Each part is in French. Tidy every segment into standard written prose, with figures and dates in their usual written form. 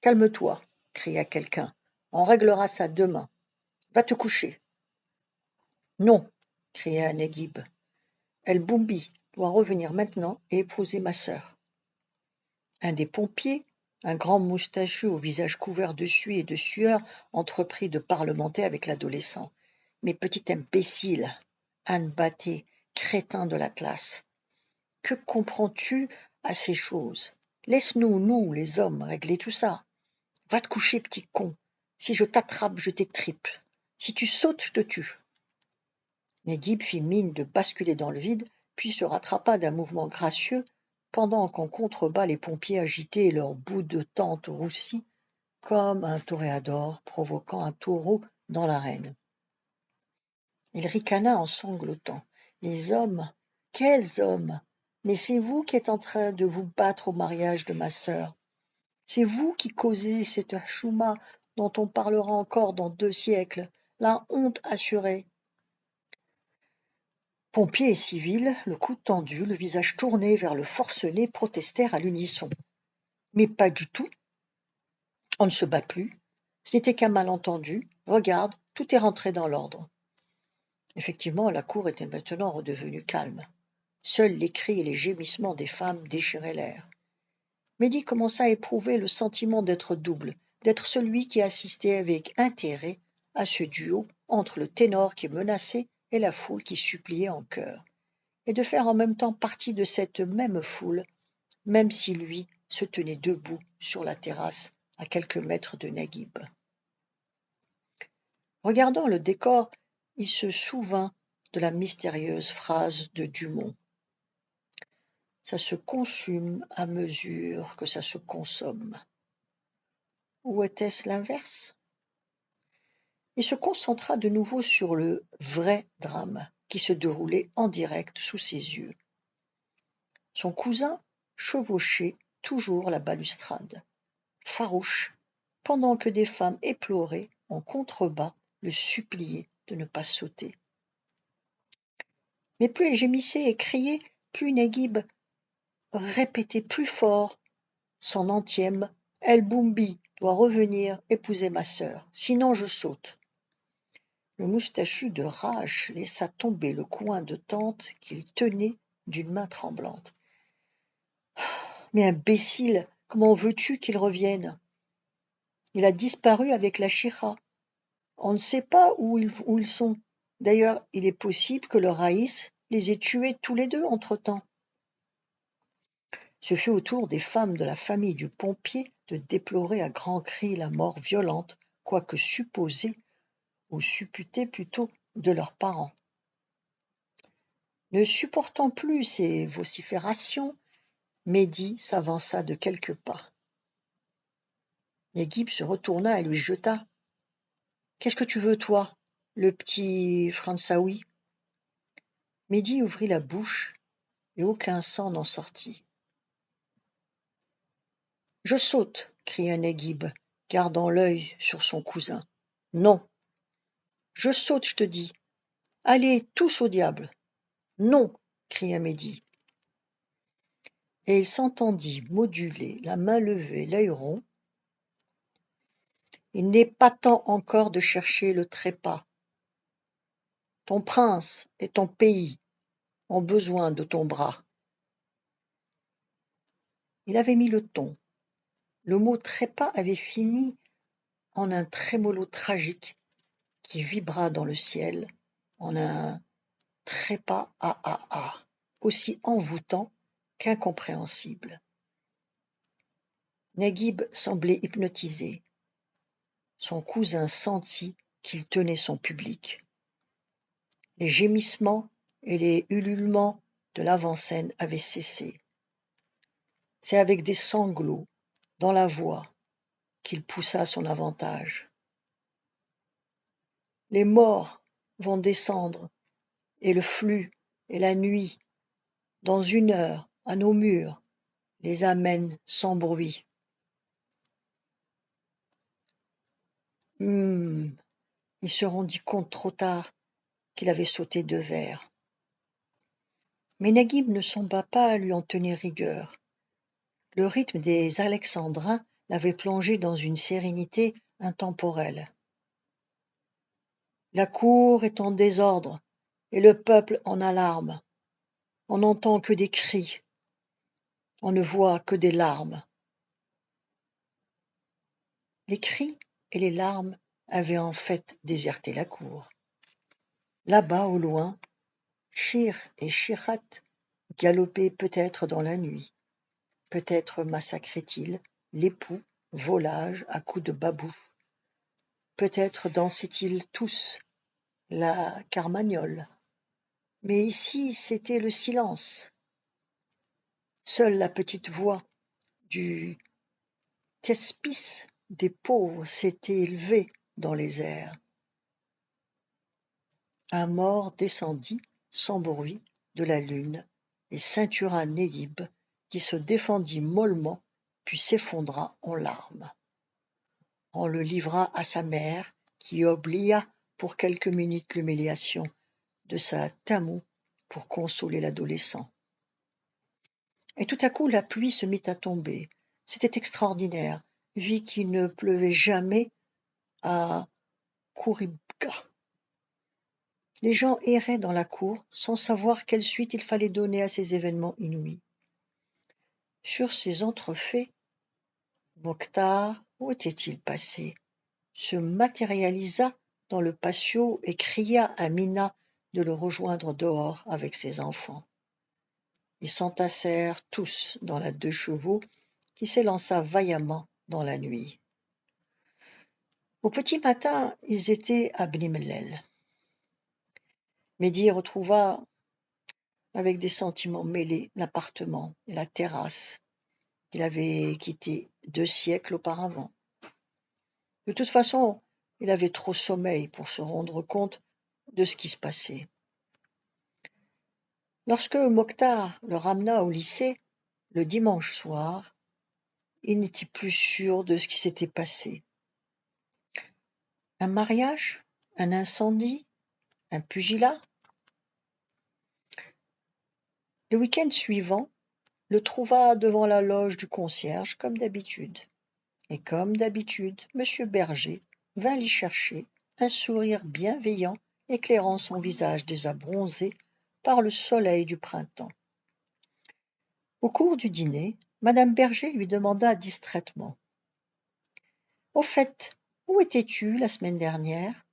Calme-toi, cria quelqu'un. On réglera ça demain. Va te coucher. Non, cria Neguib. El Boumbi doit revenir maintenant et épouser ma sœur. Un des pompiers, un grand moustachu au visage couvert de suie et de sueur, entreprit de parlementer avec l'adolescent. Mais petit imbécile, Anne Batté, crétin de l'Atlas, que comprends-tu à ces choses? Laisse-nous, nous, les hommes, régler tout ça. Va te coucher, petit con. Si je t'attrape, je t'étripe. Si tu sautes, je te tue. Neguib fit mine de basculer dans le vide, puis se rattrapa d'un mouvement gracieux, pendant qu'en contrebas les pompiers agitaient leurs bouts de tente roussis, comme un toréador provoquant un taureau dans l'arène. Il ricana en sanglotant. Les hommes, quels hommes? Mais c'est vous qui êtes en train de vous battre au mariage de ma sœur. C'est vous qui causez cette chouma dont on parlera encore dans 2 siècles, la honte assurée. Pompiers et civils, le cou tendu, le visage tourné vers le forcené, protestèrent à l'unisson. Mais pas du tout. On ne se bat plus. Ce n'était qu'un malentendu. Regarde, tout est rentré dans l'ordre. Effectivement, la cour était maintenant redevenue calme. Seuls les cris et les gémissements des femmes déchiraient l'air. Mehdi commença à éprouver le sentiment d'être double, d'être celui qui assistait avec intérêt à ce duo entre le ténor qui menaçait et la foule qui suppliait en chœur, et de faire en même temps partie de cette même foule, même si lui se tenait debout sur la terrasse à quelques mètres de Neguib. Regardant le décor, il se souvint de la mystérieuse phrase de Dumont. Ça se consume à mesure que ça se consomme. Ou était-ce l'inverse? Il se concentra de nouveau sur le vrai drame qui se déroulait en direct sous ses yeux. Son cousin chevauchait toujours la balustrade, farouche, pendant que des femmes éplorées en contrebas le suppliaient de ne pas sauter. Mais plus il gémissait et criait, plus Neguib répétait plus fort son antième « El Boumbi doit revenir épouser ma sœur, sinon je saute ». Le moustachu de rage laissa tomber le coin de tente qu'il tenait d'une main tremblante. « Mais imbécile, comment veux-tu qu'il revienne? Il a disparu avec la Chira. On ne sait pas où ils sont. D'ailleurs, il est possible que le Raïs les ait tués tous les deux entre-temps. » Ce fut au tour des femmes de la famille du pompier de déplorer à grands cris la mort violente, quoique supposée, ou supputée plutôt, de leurs parents. Ne supportant plus ces vociférations, Mehdi s'avança de quelques pas. Neguib se retourna et lui jeta. « Qu'est-ce que tu veux, toi, le petit Fransaoui ?» Mehdi ouvrit la bouche et aucun sang n'en sortit. « Je saute !» cria Neguib, gardant l'œil sur son cousin. « Non !»« Je saute, je te dis. Allez, tous au diable !»« Non !» cria Mehdi. Et il s'entendit moduler, la main levée, l'œil rond. « Il n'est pas temps encore de chercher le trépas. Ton prince et ton pays ont besoin de ton bras. » Il avait mis le ton. Le mot trépas avait fini en un trémolo tragique qui vibra dans le ciel, en un trépas aussi envoûtant qu'incompréhensible. Neguib semblait hypnotisé. Son cousin sentit qu'il tenait son public. Les gémissements et les ululements de l'avant-scène avaient cessé. C'est avec des sanglots dans la voix qu'il poussa son avantage. Les morts vont descendre, et le flux et la nuit, dans 1 heure, à nos murs, les amènent sans bruit. Il se rendit compte trop tard qu'il avait sauté 2 vers. Mais Neguib ne sembla pas lui en tenir rigueur. Le rythme des alexandrins l'avait plongé dans une sérénité intemporelle. La cour est en désordre et le peuple en alarme. On n'entend que des cris, on ne voit que des larmes. Les cris et les larmes avaient en fait déserté la cour. Là-bas au loin, Chir et Chirat galopaient peut-être dans la nuit. Peut-être massacraient-ils l'époux volage à coups de babouche. Peut-être dansaient-ils tous la carmagnole. Mais ici c'était le silence. Seule la petite voix du thespis des pauvres s'était élevée dans les airs. Un mort descendit, sans bruit, de la lune et ceintura Néguib, qui se défendit mollement, puis s'effondra en larmes. On le livra à sa mère, qui oublia pour quelques minutes l'humiliation de sa Tamou pour consoler l'adolescent. Et tout à coup la pluie se mit à tomber. C'était extraordinaire, vu qu'il ne pleuvait jamais à Khouribga. Les gens erraient dans la cour sans savoir quelle suite il fallait donner à ces événements inouïs. Sur ces entrefaits, Mokhtar, où était-il passé, se matérialisa dans le patio et cria à Mina de le rejoindre dehors avec ses enfants. Ils s'entassèrent tous dans la 2 chevaux qui s'élança vaillamment dans la nuit. Au petit matin, ils étaient à Bni Mellel. Mehdi retrouva avec des sentiments mêlés l'appartement et la terrasse qu'il avait quittés 2 siècles auparavant. De toute façon, il avait trop sommeil pour se rendre compte de ce qui se passait. Lorsque Mokhtar le ramena au lycée, le dimanche soir, il n'était plus sûr de ce qui s'était passé. Un mariage? Un incendie? Un pugilat? Le week-end suivant le trouva devant la loge du concierge comme d'habitude. Et comme d'habitude, M. Berger vint l'y chercher, un sourire bienveillant éclairant son visage déjà bronzé par le soleil du printemps. Au cours du dîner, Madame Berger lui demanda distraitement: « Au fait, où étais-tu la semaine dernière ?»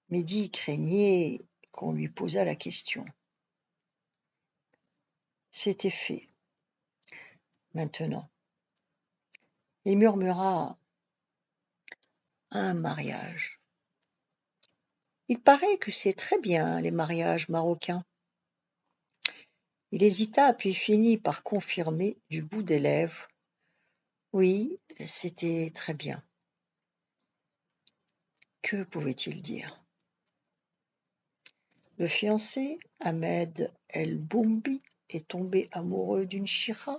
Mehdi craignait qu'on lui posât la question. C'était fait. Maintenant, il murmura: « Un mariage. Il paraît que c'est très bien, les mariages marocains. » Il hésita, puis finit par confirmer du bout des lèvres: « Oui, c'était très bien. » Que pouvait-il dire? Le fiancé, Ahmed El Boumbi, est tombé amoureux d'une Chira.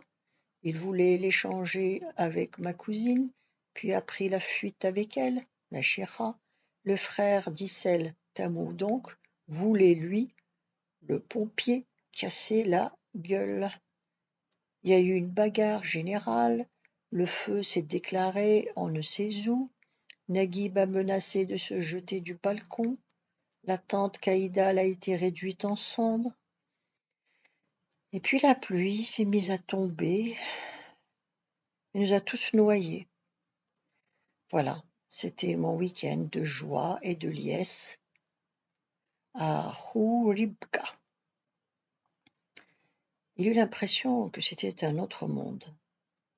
Il voulait l'échanger avec ma cousine, puis a pris la fuite avec elle, la Chira. Le frère d'Issel Tamou donc voulait, lui, le pompier, casser la gueule. Il y a eu une bagarre générale, le feu s'est déclaré on ne sait où, Naguib a menacé de se jeter du balcon, la tante Caïdal a été réduite en cendres, et puis la pluie s'est mise à tomber et nous a tous noyés. Voilà, c'était mon week-end de joie et de liesse à Khouribga. Il eut l'impression que c'était un autre monde,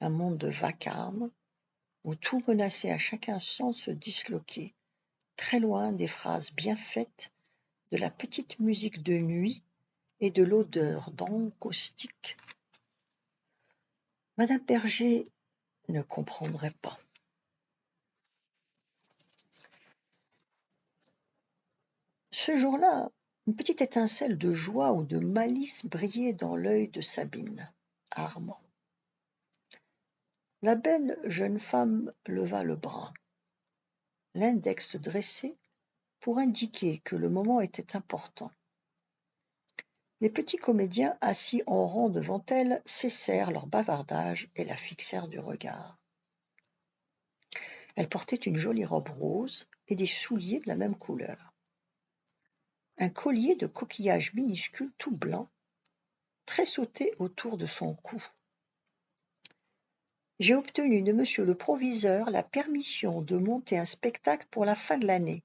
un monde de vacarme, où tout menaçait à chaque instant de se disloquer, très loin des phrases bien faites, de la petite musique de nuit et de l'odeur d'encaustique. Madame Berger ne comprendrait pas. Ce jour-là, une petite étincelle de joie ou de malice brillait dans l'œil de Sabine Armand. La belle jeune femme leva le bras, l'index dressé pour indiquer que le moment était important. Les petits comédiens assis en rond devant elle cessèrent leur bavardage et la fixèrent du regard. Elle portait une jolie robe rose et des souliers de la même couleur. Un collier de coquillages minuscules tout blanc tressautait autour de son cou. J'ai obtenu de monsieur le proviseur la permission de monter un spectacle pour la fin de l'année.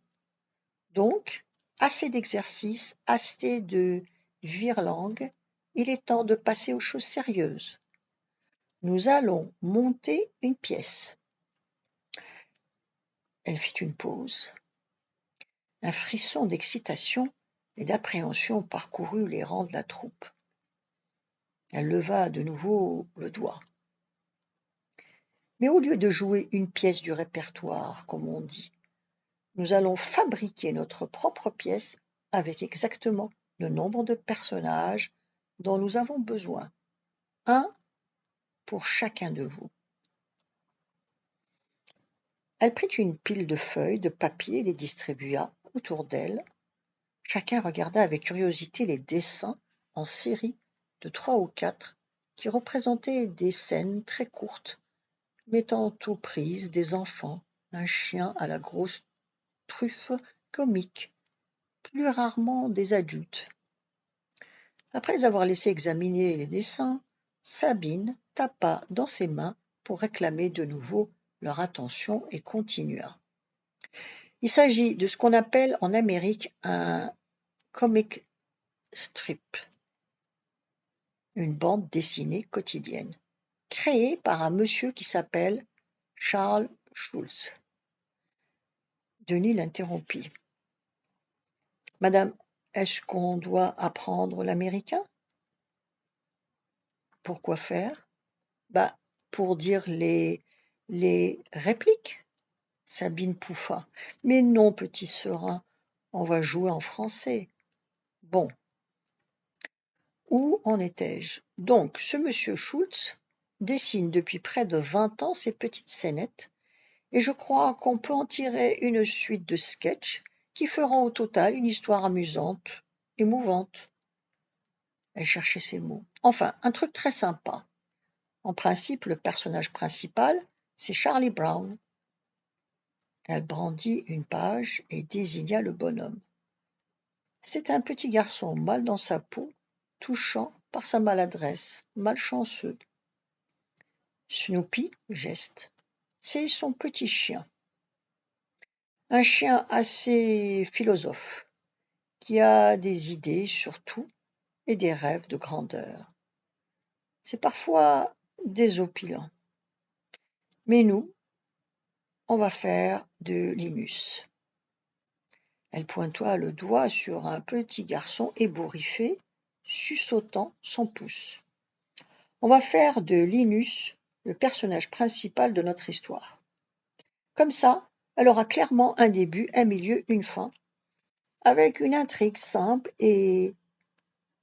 Donc, assez d'exercices, assez de virelangue, il est temps de passer aux choses sérieuses. Nous allons monter une pièce. Elle fit une pause. Un frisson d'excitation et d'appréhension parcourut les rangs de la troupe. Elle leva de nouveau le doigt. Mais au lieu de jouer une pièce du répertoire, comme on dit, nous allons fabriquer notre propre pièce avec exactement le nombre de personnages dont nous avons besoin, un pour chacun de vous. Elle prit une pile de feuilles de papier et les distribua autour d'elle. Chacun regarda avec curiosité les dessins en série de 3 ou 4 qui représentaient des scènes très courtes, mettant aux prises des enfants, un chien à la grosse truffe comique, plus rarement des adultes. Après les avoir laissés examiner les dessins, Sabine tapa dans ses mains pour réclamer de nouveau leur attention et continua. Il s'agit de ce qu'on appelle en Amérique un comic strip, une bande dessinée quotidienne, créée par un monsieur qui s'appelle Charles Schulz. Denis l'interrompit. « Madame, est-ce qu'on doit apprendre l'américain ? » Pourquoi faire ? Pour dire les répliques. Sabine pouffa. « Mais non, petit serin, on va jouer en français. » Bon. Où en étais-je ? Donc, ce monsieur Schulz dessine depuis près de 20 ans ces petites scénettes, et je crois qu'on peut en tirer une suite de sketchs qui feront au total une histoire amusante, émouvante. Elle cherchait ses mots. Enfin, un truc très sympa. En principe, le personnage principal, c'est Charlie Brown. Elle brandit une page et désigna le bonhomme. C'est un petit garçon mal dans sa peau, touchant par sa maladresse, malchanceux. Snoopy, geste, c'est son petit chien. Un chien assez philosophe, qui a des idées sur tout et des rêves de grandeur. C'est parfois désopilant. Mais nous, on va faire de Linus. Elle pointa le doigt sur un petit garçon ébouriffé, suçotant son pouce. On va faire de Linus le personnage principal de notre histoire. Comme ça, elle aura clairement un début, un milieu, une fin, avec une intrigue simple et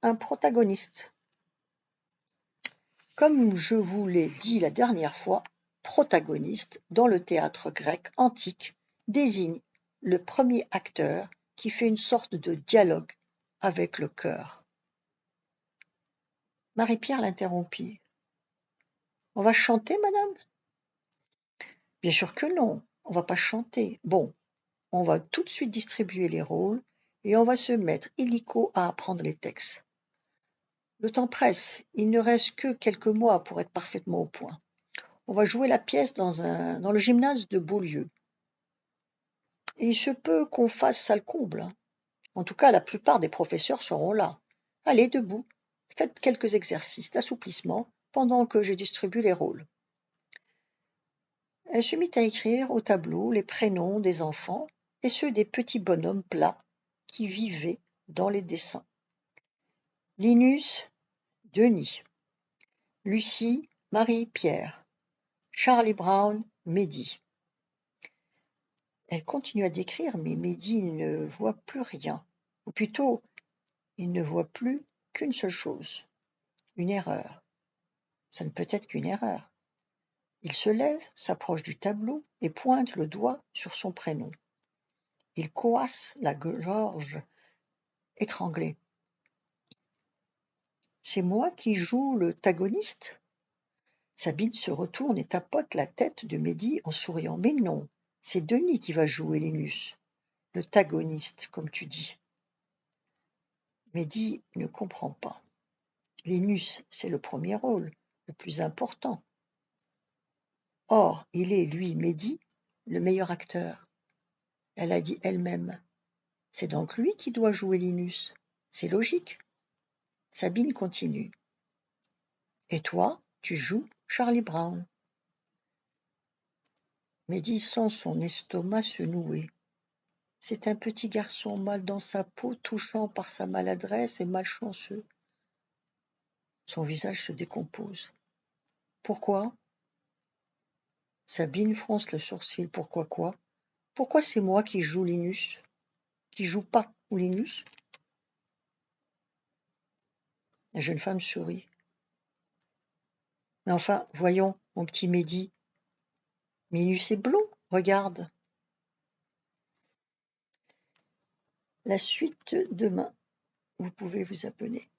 un protagoniste. Comme je vous l'ai dit la dernière fois, protagoniste dans le théâtre grec antique désigne le premier acteur qui fait une sorte de dialogue avec le cœur. Marie-Pierre l'interrompit. « On va chanter, madame ? » ?»« Bien sûr que non, on va pas chanter. Bon, on va tout de suite distribuer les rôles et on va se mettre illico à apprendre les textes. Le temps presse, il ne reste que quelques mois pour être parfaitement au point. On va jouer la pièce dans le gymnase de Beaulieu. Et il se peut qu'on fasse salle comble. En tout cas, la plupart des professeurs seront là. Allez, debout, faites quelques exercices d'assouplissement pendant que je distribue les rôles. Elle se mit à écrire au tableau les prénoms des enfants et ceux des petits bonhommes plats qui vivaient dans les dessins. Linus, Denis. Lucie, Marie-Pierre. Charlie Brown, Mehdi. Elle continua d'écrire, mais Mehdi ne voit plus rien. Ou plutôt, il ne voit plus qu'une seule chose, une erreur. Ça ne peut être qu'une erreur. Il se lève, s'approche du tableau et pointe le doigt sur son prénom. Il coasse la gorge étranglée. C'est moi qui joue le tagoniste? Sabine se retourne et tapote la tête de Mehdi en souriant. Mais non, c'est Denis qui va jouer Linus, le tagoniste, comme tu dis. Mehdi ne comprend pas. Linus, c'est le premier rôle, le plus important. Or, il est, lui, Mehdi, le meilleur acteur. Elle a dit elle-même. C'est donc lui qui doit jouer Linus. C'est logique. Sabine continue. Et toi, tu joues Charlie Brown. Mehdi sent son estomac se nouer. C'est un petit garçon mal dans sa peau, touchant par sa maladresse et malchanceux. Son visage se décompose. Pourquoi? Sabine fronce le sourcil. Pourquoi quoi? Pourquoi c'est moi qui joue Linus? Qui joue pas Linus? La jeune femme sourit. Mais enfin, voyons, mon petit Mehdi. Linus est blond, regarde. La suite demain. Vous pouvez vous abonner.